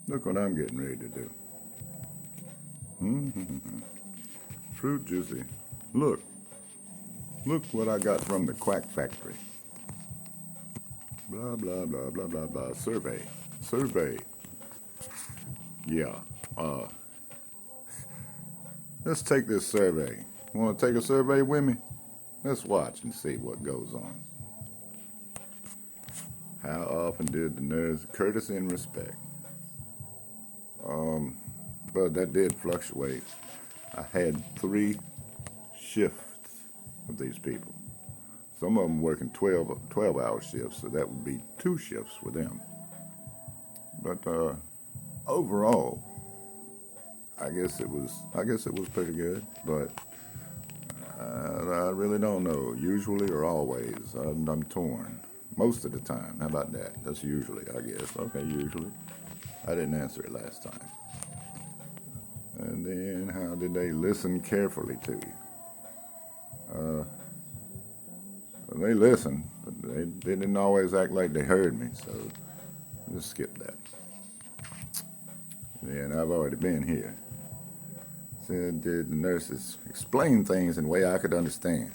Look what I'm getting ready to do. Fruit juicy. Look. Look what I got from the Quack Factory. Blah, blah, blah, blah, blah, blah. Survey. Survey. Yeah. Uh, let's take this survey. Want to take a survey with me? Let's watch and see what goes on. How often did the nurse courtesy and respect? But that did fluctuate. I had 3 shifts of these people. Some of them working 12-hour shifts, so that would be 2 shifts with them. But overall, I guess it was pretty good. But I really don't know. Usually or always, I'm torn. Most of the time. How about that? That's usually, I guess. Okay, usually. I didn't answer it last time. And then, how did they listen carefully to you? They listened, but they didn't always act like they heard me, so just skip that. And I've already been here. Said, did the nurses explain things in a way I could understand?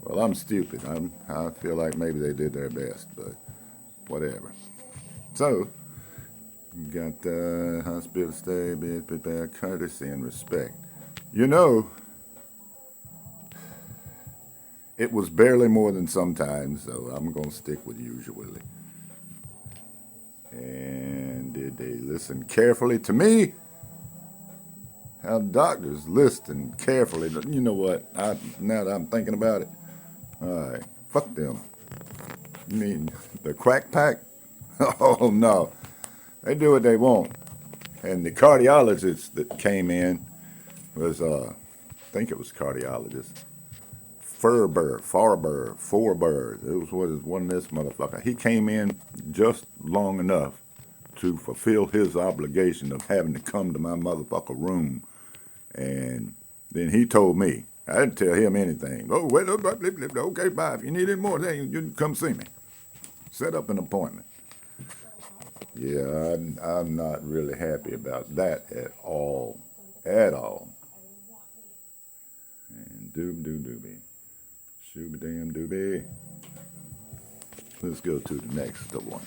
Well, I'm stupid. I feel like maybe they did their best, but whatever. So, got the hospital stay, be prepared, courtesy and respect. You know, it was barely more than sometimes, so I'm going to stick with usually. And did they listen carefully to me? How doctors listen carefully. You know what? Now that I'm thinking about it, all right, fuck them. You mean the Quack Pack? Oh no, they do what they want. And the cardiologist that came in was, I think it was cardiologist, Forber. It was one of this motherfucker. He came in just long enough to fulfill his obligation of having to come to my motherfucker room. And then he told me, I didn't tell him anything. Oh, wait, okay, bye. If you need any more, then you can come see me. Set up an appointment. Yeah, I'm not really happy about that at all. At all. And doobie. Shooby damn doobie. Let's go to the next one.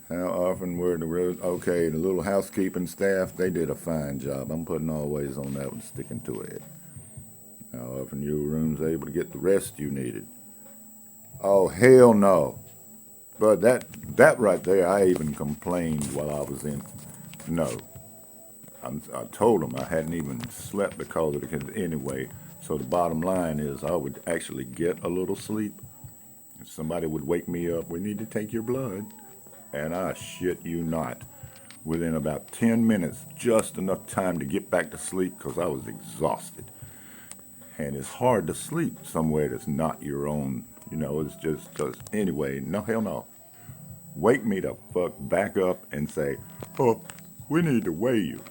How often were the road? Okay, the little housekeeping staff, they did a fine job. I'm putting always on that one, sticking to it. How often your room's able to get the rest you needed? Oh, hell no. But that right there, I even complained while I was in. No. I told them I hadn't even slept because of it anyway. So the bottom line is I would actually get a little sleep. If somebody would wake me up, we need to take your blood. And I shit you not, within about 10 minutes, just enough time to get back to sleep because I was exhausted. And it's hard to sleep somewhere that's not your own. You know, it's just because, anyway, no, hell no. Wake me the fuck back up and say, oh, we need to weigh you.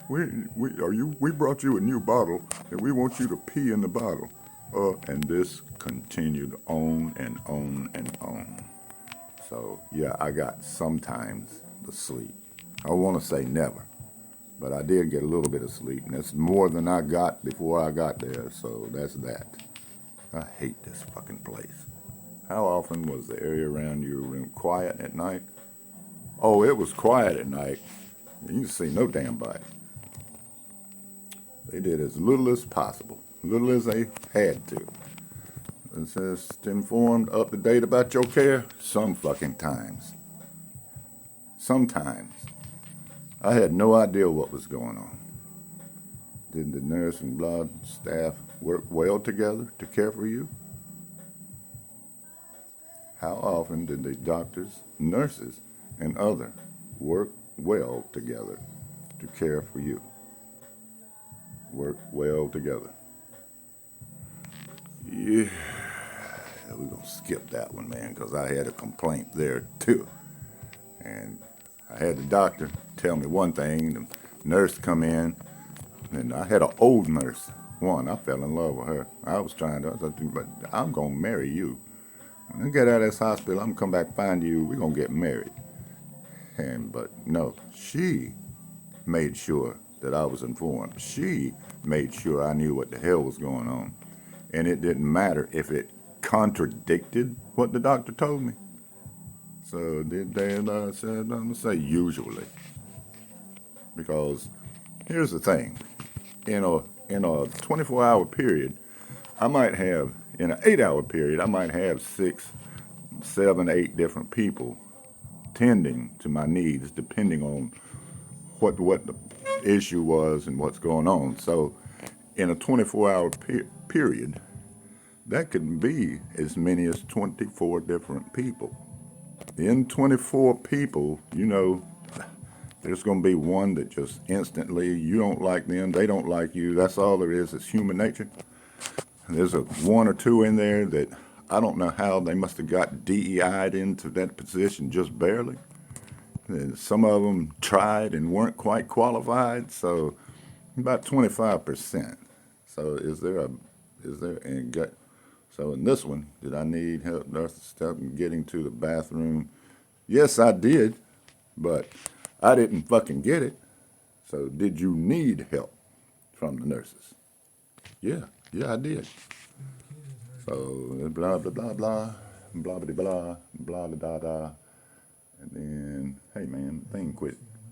We brought you a new bottle and we want you to pee in the bottle. And this continued on and on and on. So, yeah, I got sometimes the sleep. I want to say never, but I did get a little bit of sleep, and that's more than I got before I got there, so that's that. I hate this fucking place. How often was the area around your room quiet at night? Oh, it was quiet at night. You can see no damn body. They did as little as possible, little as they had to. It says, informed, up to date about your care? Some fucking times. Sometimes. I had no idea what was going on. Did the nurse and blood staff work well together to care for you? How often did the doctors, nurses, and other work well together to care for you? Work well together. Yeah. We're going to skip that one, man, because I had a complaint there, too. And I had the doctor tell me one thing, the nurse come in, and I had an old nurse. I fell in love with her. I said, but I'm going to marry you. When I get out of this hospital, I'm going to come back find you. We're going to get married. But no, she made sure that I was informed. She made sure I knew what the hell was going on. And it didn't matter if it contradicted what the doctor told me. So did they said, I'm going to say usually. Because here's the thing. In a 24-hour period, I might have, in an 8-hour period, I might have 6, 7, 8 different people tending to my needs depending on what the issue was and what's going on. So in a 24-hour period, that could be as many as 24 different people. In 24 people, there's going to be one that just instantly, you don't like them, they don't like you. That's all there is. It's human nature. And there's one or two in there that I don't know how they must have got DEI'd into that position just barely. And some of them tried and weren't quite qualified, so about 25%. So so in this one, did I need help, nurse stuff, in getting to the bathroom? Yes, I did, but I didn't fucking get it. So did you need help from the nurses? Yeah, I did. So blah, blah, blah, blah, blah, blah, blah, blah, blah, blah, blah. And then, hey man, the thing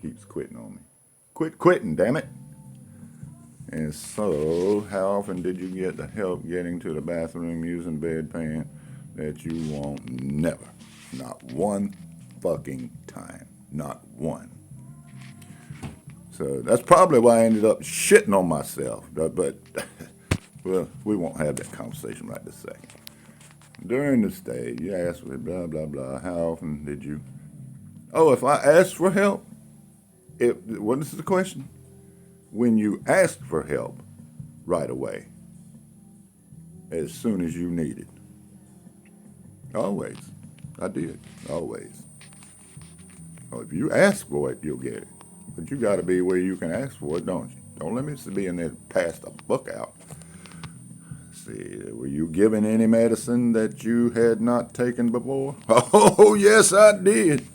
keeps quitting on me. Quit quitting, damn it. And so, how often did you get the help getting to the bathroom using bedpan that you want? Never. Not one fucking time. Not one. So that's probably why I ended up shitting on myself. But well, we won't have that conversation right this second. During the stay, you asked me blah, blah, blah. How often did you? Oh, if I asked for help, what is the question? When you ask for help right away, as soon as you need it. Always. I did. Always. Well, if you ask for it, you'll get it. But you got to be where you can ask for it, don't you? Don't let me be in there pass the book out. See, were you given any medicine that you had not taken before? Oh, yes, I did.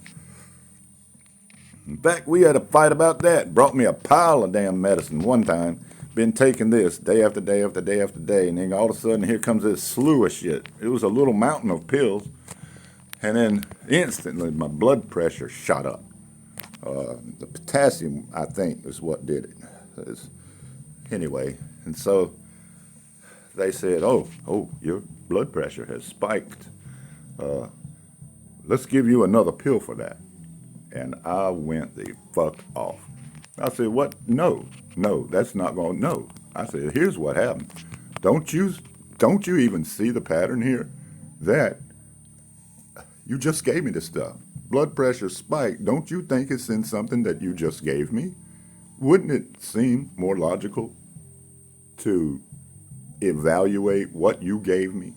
In fact, we had a fight about that. Brought me a pile of damn medicine one time. Been taking this day after day after day after day, and then all of a sudden here comes this slew of shit. It was a little mountain of pills, and then instantly my blood pressure shot up. The potassium, I think, is what did it. Anyway, and so they said, oh, your blood pressure has spiked. Let's give you another pill for that. And I went the fuck off. I said, what? No, that's not going to, no. I said, here's what happened. Don't you even see the pattern here? That you just gave me this stuff. Blood pressure spiked. Don't you think it's in something that you just gave me? Wouldn't it seem more logical to evaluate what you gave me?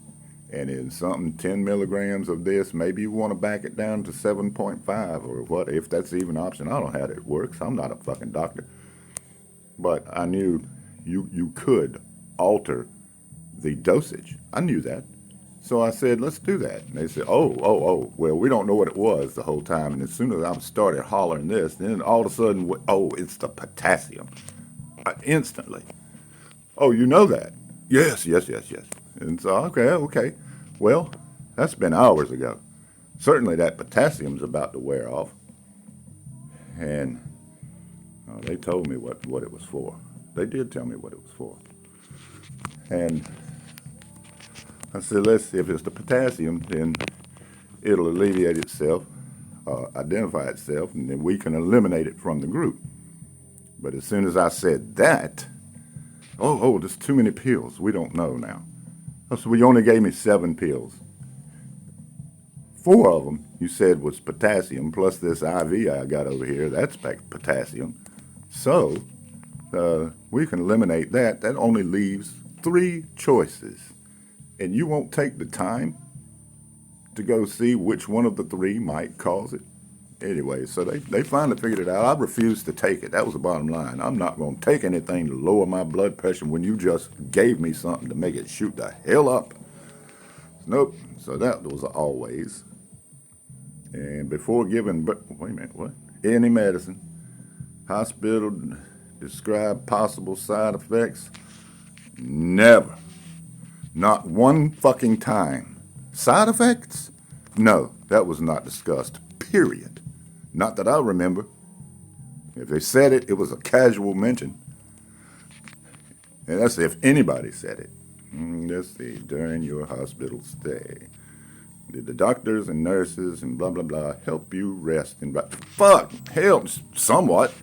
And in something 10 milligrams of this, maybe you want to back it down to 7.5 or what, if that's even an option. I don't know how that works. I'm not a fucking doctor. But I knew you could alter the dosage. I knew that. So I said, let's do that. And they said, well, we don't know what it was the whole time. And as soon as I started hollering this, then all of a sudden, it's the potassium. Instantly. Oh, you know that? Yes. And so, okay. Well, that's been hours ago. Certainly that potassium's about to wear off. And they told me what it was for. They did tell me what it was for. And I said, if it's the potassium, then it'll alleviate itself, identify itself, and then we can eliminate it from the group. But as soon as I said that, there's too many pills. We don't know now. So you only gave me 7 pills. 4 of them you said was potassium, plus this IV I got over here, that's potassium. So we can eliminate that. That only leaves 3 choices. And you won't take the time to go see which one of the 3 might cause it. Anyway, so they finally figured it out. I refused to take it. That was the bottom line. I'm not going to take anything to lower my blood pressure when you just gave me something to make it shoot the hell up. Nope. So that was always. And before giving, wait a minute, what? any medicine. Hospital describe possible side effects. Never. Not one fucking time. Side effects? No, that was not discussed. Period. Not that I remember. If they said it, it was a casual mention. And that's if anybody said it. Let's see, during your hospital stay, did the doctors and nurses and blah, blah, blah help you rest and fuck, help somewhat.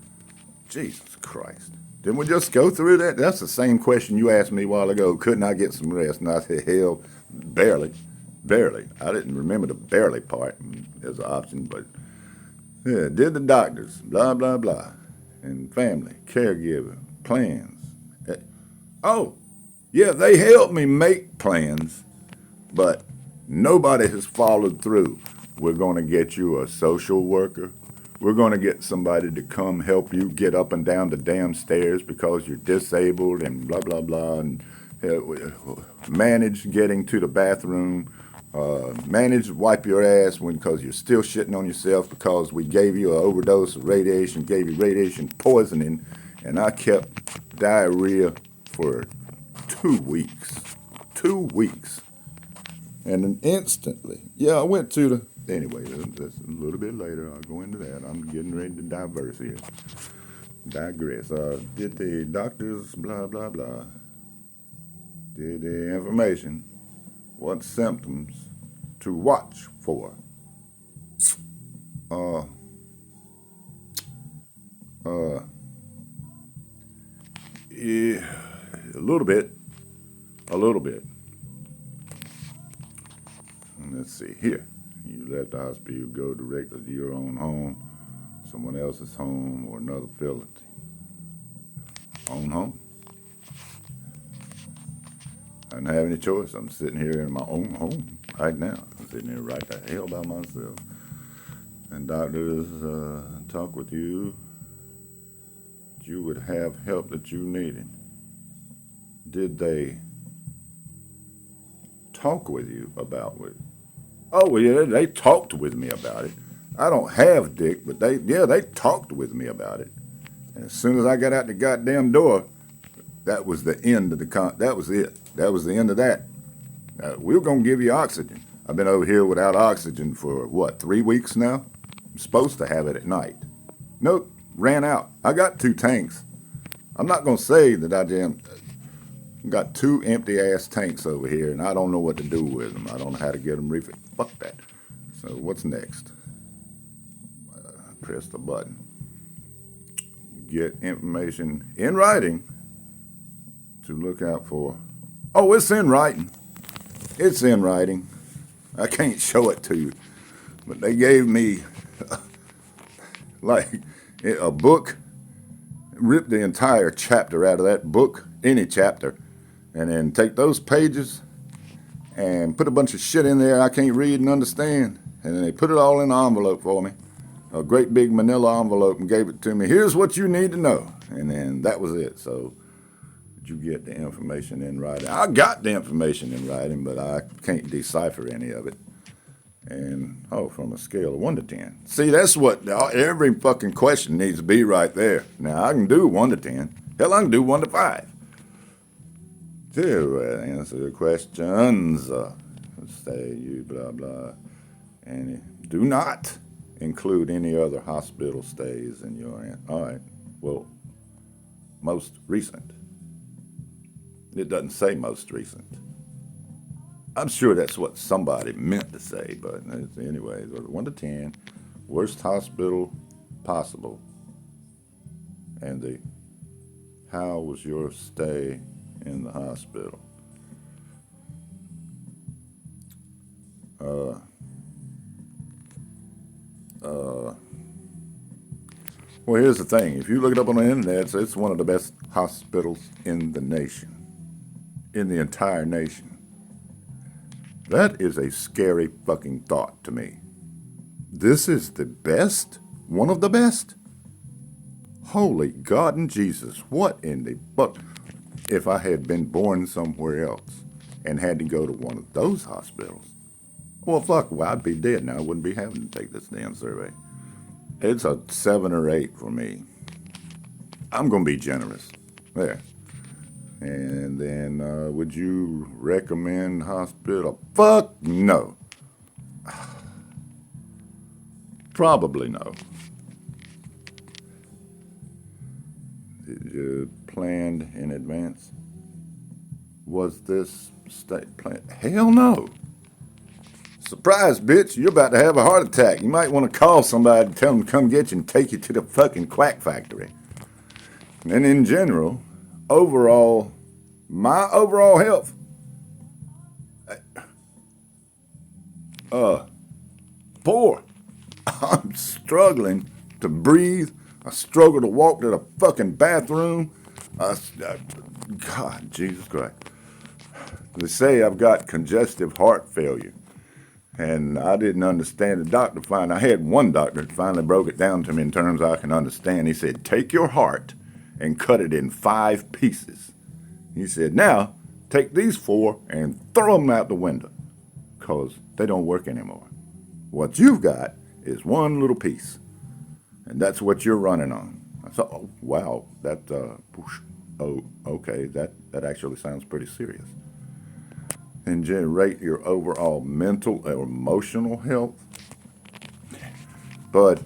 Jesus Christ. Didn't we just go through that? That's the same question you asked me a while ago. Couldn't I get some rest? And I said, hell, barely. Barely. I didn't remember the barely part as an option, but yeah, did the doctors, blah, blah, blah, and family, caregiver, plans. Oh, yeah, they helped me make plans, but nobody has followed through. We're going to get you a social worker. We're going to get somebody to come help you get up and down the damn stairs because you're disabled and blah, blah, blah, and manage getting to the bathroom, manage wipe your ass because you're still shitting on yourself because we gave you an overdose of radiation, gave you radiation poisoning, and I kept diarrhea for 2 weeks. 2 weeks. And then instantly, I went to the, anyway, that's a little bit later. I'll go into that. I'm getting ready to digress. Did the doctors, blah, blah, blah, did the information, what symptoms to watch for? Yeah, a little bit. Let's see here. You left the hospital, you go directly to your own home, someone else's home, or another facility. Own home. I didn't have any choice. I'm sitting here in my own home right now. I'm sitting here right the hell by myself. And doctors talk with you. You would have help that you needed. Did they talk with you about it? Oh, well, yeah, they talked with me about it. I don't have dick, but they talked with me about it. And as soon as I got out the goddamn door, that was the end of that was it. That was the end of that. We were going to give you oxygen. I've been over here without oxygen for, 3 weeks now? I'm supposed to have it at night. Nope, ran out. I got 2 tanks. I'm not going to say that I got 2 empty-ass tanks over here, and I don't know what to do with them. I don't know how to get them refilled. Fuck that. So what's next? Press the button. Get information in writing to look out for. Oh, it's in writing. It's in writing. I can't show it to you, but they gave me like a book, ripped the entire chapter out of that book, any chapter, and then take those pages and put a bunch of shit in there I can't read and understand, and then they put it all in an envelope for me, a great big manila envelope, and gave it to me. Here's what you need to know, and then that was it. So you get the information in writing. I got the information in writing, but I can't decipher any of it. And, from a scale of 1 to 10. See, that's what every fucking question needs to be right there. Now, I can do 1 to 10. Hell, I can do 1 to 5. To answer the questions, say you blah, blah. And do not include any other hospital stays in your answer. All right, well, most recent. It doesn't say most recent. I'm sure that's what somebody meant to say, but anyways, 1 to 10, worst hospital possible. And how was your stay in the hospital? Well, here's the thing. If you look it up on the internet, it's one of the best hospitals in the nation, in the entire nation. That is a scary fucking thought to me. This is the best? One of the best? Holy God and Jesus, what in the fuck? If I had been born somewhere else and had to go to one of those hospitals, well, fuck, I'd be dead now. I wouldn't be having to take this damn survey. It's a 7 or 8 for me. I'm going to be generous. There. And then, would you recommend hospital? Fuck no. Probably no. Did you planned in advance? Was this state planned? Hell no. Surprise, bitch, you're about to have a heart attack. You might want to call somebody and tell them to come get you and take you to the fucking quack factory. And in general, overall, my overall health, poor. I'm struggling to breathe. I struggle to walk to the fucking bathroom. God, Jesus Christ. They say I've got congestive heart failure. And I didn't understand. The doctor I had one doctor that finally broke it down to me in terms I can understand. He said, take your heart and cut it in 5 pieces. He said, now take these 4 and throw them out the window because they don't work anymore. What you've got is one little piece, and that's what you're running on. I thought, oh, wow, okay, that actually sounds pretty serious. And generate your overall mental or emotional health. But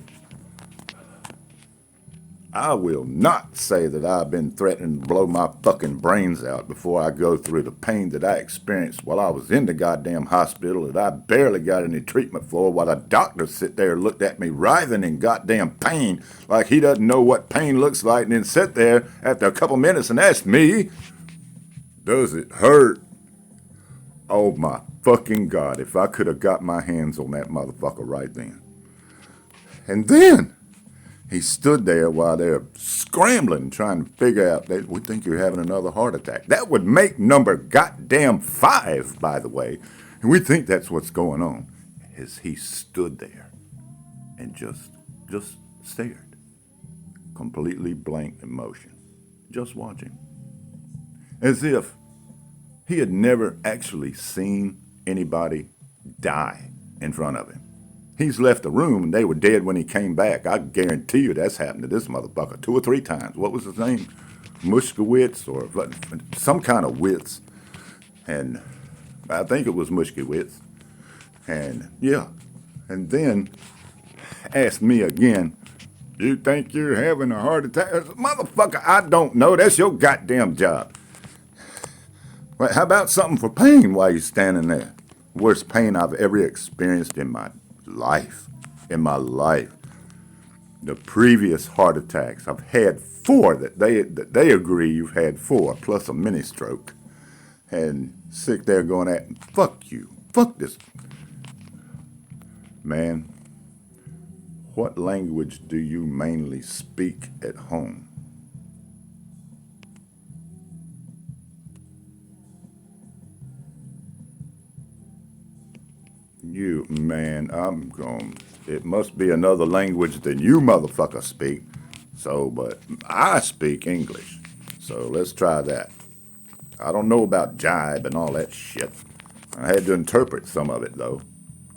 I will not say that I've been threatening to blow my fucking brains out before I go through the pain that I experienced while I was in the goddamn hospital that I barely got any treatment for, while a doctor sit there and looked at me writhing in goddamn pain like he doesn't know what pain looks like, and then sit there after a couple minutes and ask me, does it hurt? Oh my fucking God, if I could have got my hands on that motherfucker right then. And then he stood there while they're scrambling, trying to figure out, we think you're having another heart attack. That would make number goddamn 5, by the way. And we think that's what's going on. As he stood there and just stared. Completely blank emotion. Just watching. As if he had never actually seen anybody die in front of him. He's left the room and they were dead when he came back. I guarantee you that's happened to this motherfucker 2 or 3 times. What was his name? Mushkowitz or some kind of Witz. And I think it was Mushkowitz. And yeah. And then asked me again, you think you're having a heart attack? Motherfucker, I don't know. That's your goddamn job. Well, how about something for pain while you're standing there? Worst pain I've ever experienced in my life. The previous heart attacks, I've had 4 that they agree you've had 4, plus a mini stroke. And sick there going at, fuck you, fuck this. Man, what language do you mainly speak at home? You, man, I'm gone. It must be another language than you motherfuckers speak. So, but I speak English. So let's try that. I don't know about jibe and all that shit. I had to interpret some of it, though.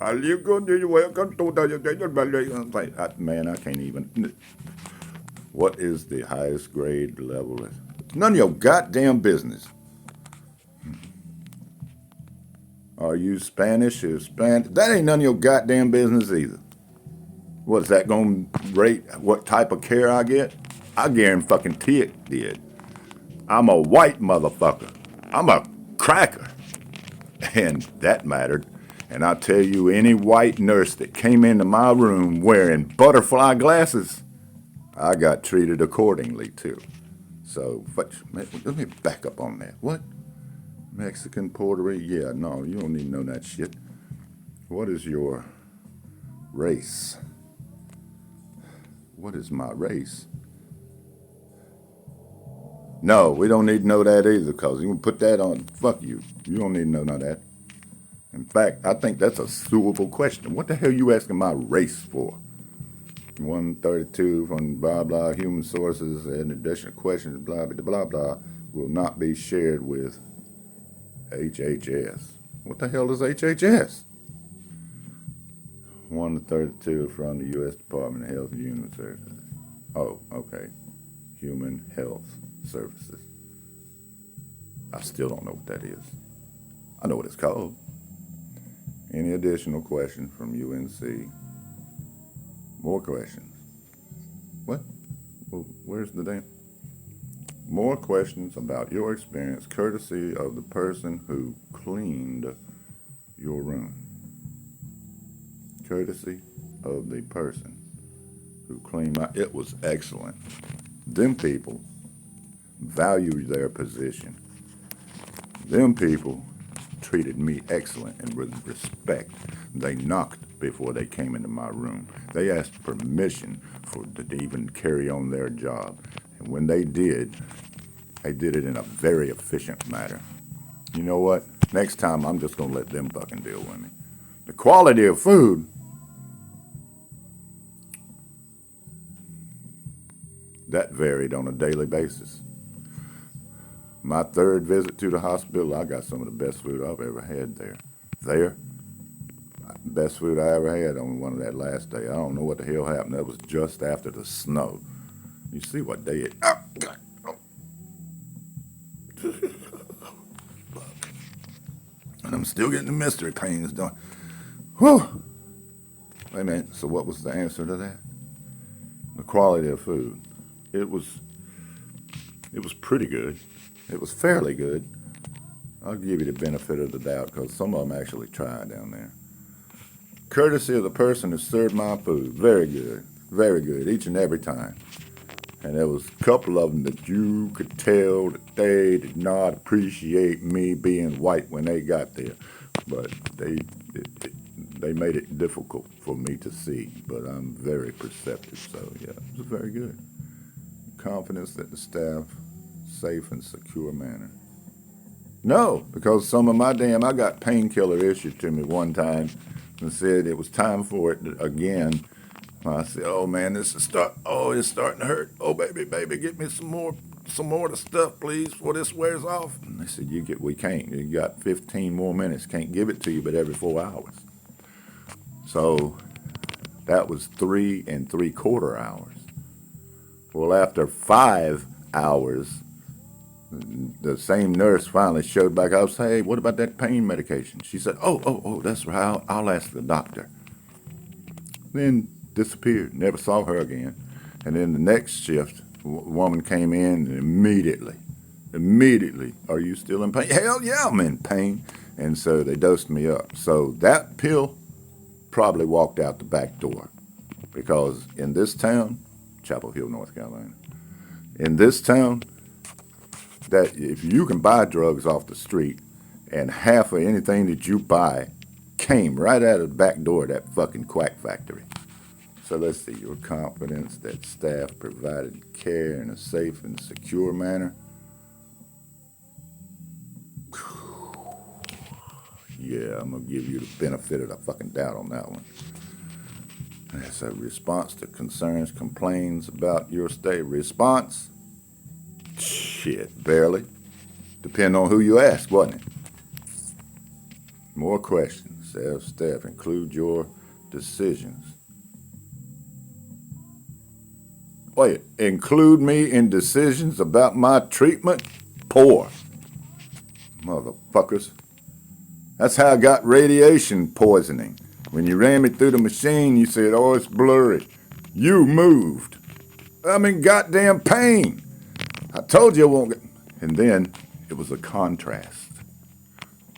Welcome to the... Man, I can't even... What is the highest grade level? None of your goddamn business. Are you Spanish or Spanish? That ain't none of your goddamn business either. What, is that going to rate what type of care I get? I guarantee it did. I'm a white motherfucker. I'm a cracker. And that mattered. And I tell you, any white nurse that came into my room wearing butterfly glasses, I got treated accordingly too. So, let me back up on that. What? Mexican, Puerto Rican? Yeah, no, you don't need to know that shit. What is your race? What is my race? No, we don't need to know that either, because you can put that on, fuck you. You don't need to know none of that. In fact, I think that's a suable question. What the hell are you asking my race for? 132 from blah, blah, human sources and additional questions, blah, blah, blah, blah, will not be shared with HHS. What the hell is HHS? 1 to 32 from the U.S. Department of Health and Human Services. Oh, okay. Human Health Services. I still don't know what that is. I know what it's called. Any additional questions from UNC? More questions. What? Well, where's the damn? More questions about your experience, courtesy of the person who cleaned your room. Courtesy of the person who cleaned my. It was excellent. Them people value their position. Them people treated me excellent and with respect. They knocked before they came into my room. They asked permission to even carry on their job. And when they did it in a very efficient manner. You know what? Next time I'm just going to let them fucking deal with me. The quality of food, that varied on a daily basis. My third visit to the hospital, I got some of the best food I've ever had there. Best food I ever had on one of that last day. I don't know what the hell happened. That was just after the snow. You see what day it... Oh, God. Oh. And I'm still getting the mystery pains done. Whew. Wait a minute. So what was the answer to that? The quality of food. It was pretty good. It was fairly good. I'll give you the benefit of the doubt because some of them actually tried down there. Courtesy of the person who served my food. Very good, each and every time. And there was a couple of them that you could tell that they did not appreciate me being white when they got there. But they made it difficult for me to see. But I'm very perceptive, so yeah, it was very good. Confidence that the staff, safe and secure manner. No, because some of my I got painkiller issued to me one time and said it was time for it again. I said, oh man, it's starting to hurt. Oh baby, get me some more of the stuff, please, before this wears off. And they said, we can't. You got 15 more minutes. Can't give it to you, but every 4 hours. So that was 3 3/4 hours. Well, after 5 hours, the same nurse finally showed back up. Hey, what about that pain medication? She said, oh, that's right. I'll ask the doctor. Then disappeared. Never saw her again. And then the next shift, a woman came in and immediately, are you still in pain? Hell yeah, I'm in pain. And so they dosed me up. So that pill probably walked out the back door because in this town, Chapel Hill, North Carolina, in this town, that if you can buy drugs off the street and half of anything that you buy came right out of the back door of that fucking quack factory. So let's see, your confidence that staff provided care in a safe and secure manner. Yeah, I'm going to give you the benefit of the fucking doubt on that one. That's a response to concerns, complaints about your stay. Response? Shit, barely. Depend on who you ask, wasn't it? More questions. Staff, include your decisions. Wait, include me in decisions about my treatment? Poor. Motherfuckers. That's how I got radiation poisoning. When you ran me through the machine, you said, oh, it's blurry. You moved. I'm in goddamn pain. I told you I won't get... And then it was a contrast,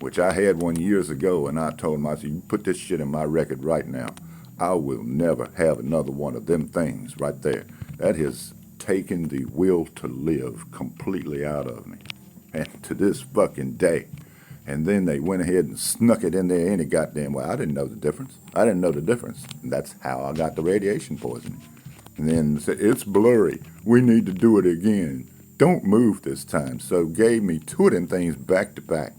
which I had one years ago, and I told myself, you put this shit in my record right now. I will never have another one of them things right there. That has taken the will to live completely out of me. And to this fucking day. And then they went ahead and snuck it in there any goddamn way. I didn't know the difference. And that's how I got the radiation poisoning. And then said, it's blurry. We need to do it again. Don't move this time. So gave me 2 of them things back to back.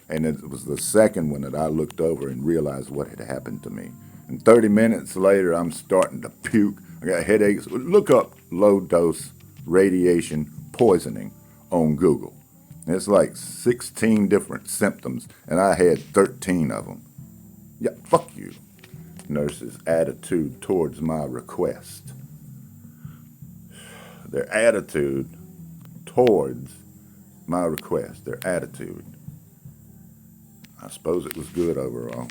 And it was the second one that I looked over and realized what had happened to me. And 30 minutes later, I'm starting to puke. I got headaches. Look up low-dose radiation poisoning on Google. It's like 16 different symptoms, and I had 13 of them. Yeah, fuck you. nurses' attitude towards my request. Their attitude towards my request, their attitude. I suppose it was good overall.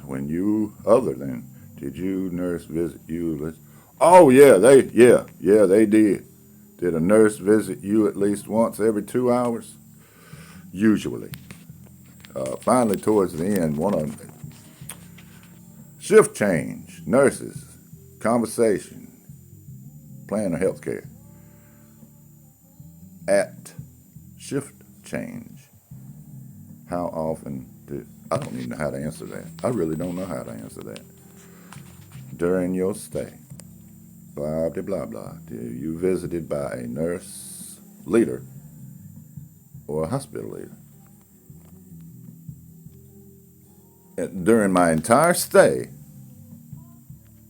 When you, other than, did you nurse visit you? Oh yeah, they did. Did a nurse visit you at least once every 2 hours? Usually. Finally, towards the end, one of them, shift change, nurses, conversation, plan of health care. At shift change, how often do, I don't even know how to answer that. I really don't know how to answer that. During your stay, blah, blah, blah, blah, do you visited by a nurse leader or a hospital leader? And during my entire stay,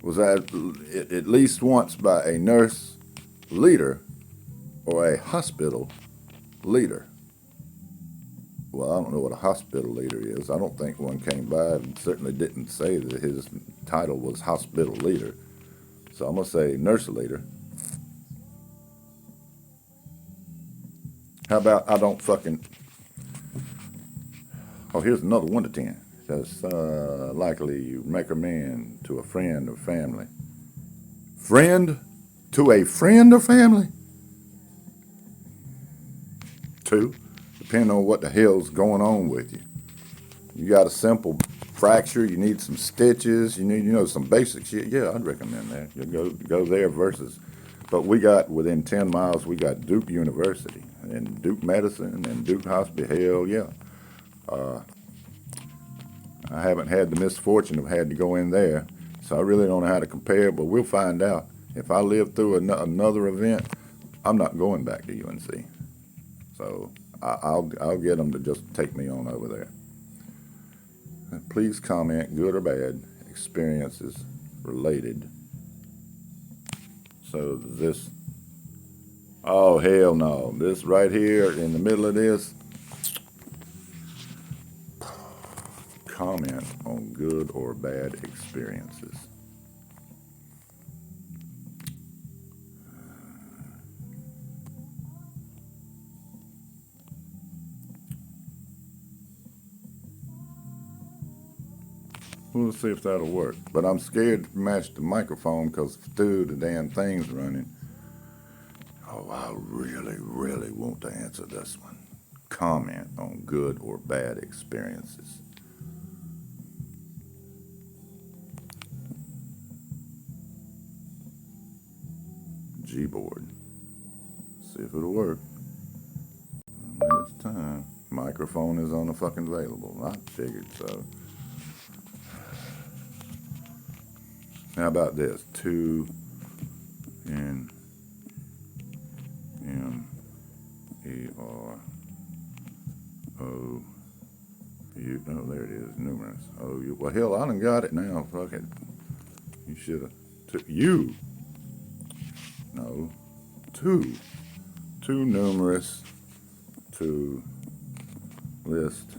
was I at least once by a nurse leader or a hospital leader? Well, I don't know what a hospital leader is. I don't think one came by and certainly didn't say that his title was hospital leader. So I'm going to say nurse leader. How about I don't fucking... Oh, here's another 1 to 10. That's likely you recommend to a friend or family. Friend to a friend or family? 2. Depending on what the hell's going on with you. You got a simple fracture, you need some stitches, you need, some basic shit. Yeah, I'd recommend that. You go there versus, but we got within 10 miles, we got Duke University and Duke Medicine and Duke Hospital. Hell yeah. I haven't had the misfortune of had to go in there, so I really don't know how to compare, but we'll find out. If I live through another event, I'm not going back to UNC. So I'll get them to just take me on over there. Please comment, good or bad, experiences related. So this, oh hell no, this right here in the middle of this, comment on good or bad experiences. We'll see if that'll work. But I'm scared to match the microphone because the damn thing's running. Oh, I really, really want to answer this one. Comment on good or bad experiences. Gboard. See if it'll work. It's time. Microphone is on the fucking available. I figured so. How about this? 2 N M E R O U. Oh, there it is. Numerous. Oh, you. Well, hell, I done got it now. Fuck it. You should have. You. No. 2. 2 numerous. 2 list.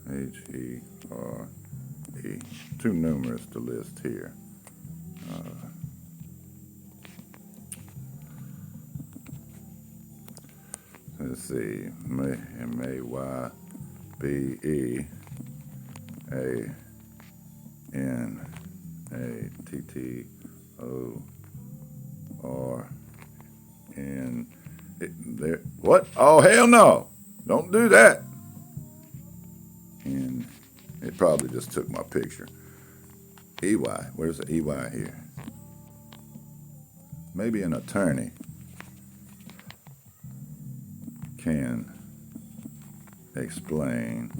HERE. 2 numerous to list here. Let's see. MAYBEANATTORN. There. What? Oh, hell no. Don't do that. And it probably just took my picture. EY. Where's the EY here? Maybe an attorney can explain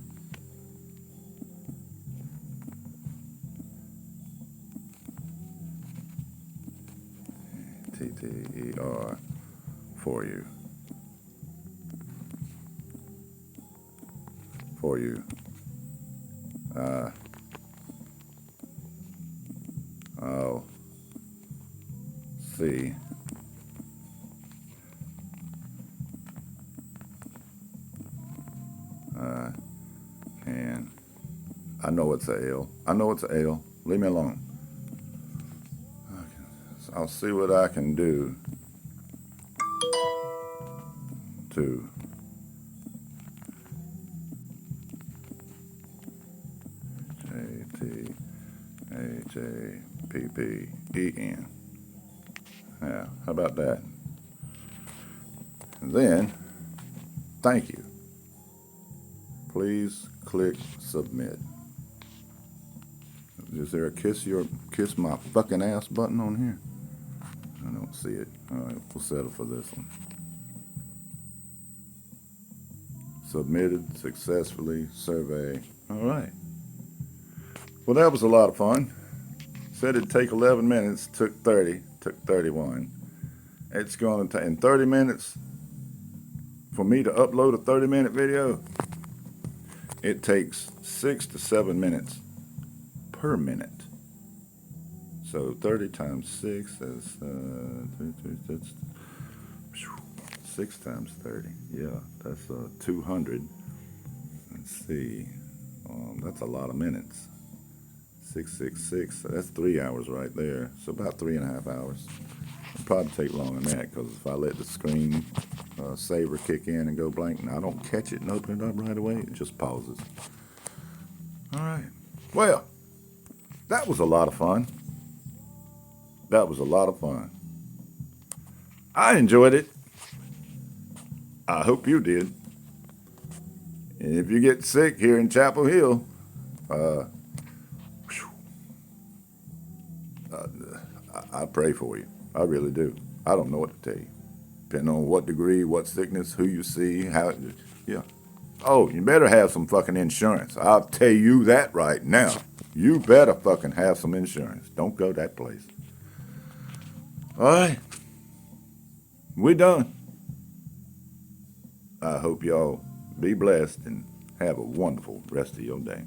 TTER for you. For you. I'll see And I know it's a L. I know it's a L. Leave me alone. Okay. So I'll see what I can do to JTHAPPEN. Yeah, how about that? And then, thank you. Please click submit. Is there a kiss my fucking ass button on here? I don't see it. All right, we'll settle for this one. Submitted successfully, survey. All right. Well, that was a lot of fun. Said it'd take 11 minutes, took 30, took 31. It's going to take, in 30 minutes, for me to upload a 30-minute video, it takes 6 to 7 minutes per minute. So 30 times 6, that's 6 times 30. Yeah, that's 200. Let's see. That's a lot of minutes. 666, so that's 3 hours right there. So about 3.5 hours. It'll probably take longer than that, because if I let the screen saver kick in and go blank and I don't catch it and open it up right away, it just pauses. All right. Well, that was a lot of fun. That was a lot of fun. I enjoyed it. I hope you did. And if you get sick here in Chapel Hill, I pray for you. I really do. I don't know what to tell you. Depending on what degree, what sickness, who you see, how, yeah. Oh, you better have some fucking insurance. I'll tell you that right now. You better fucking have some insurance. Don't go that place. All right. We're done. I hope y'all be blessed and have a wonderful rest of your day.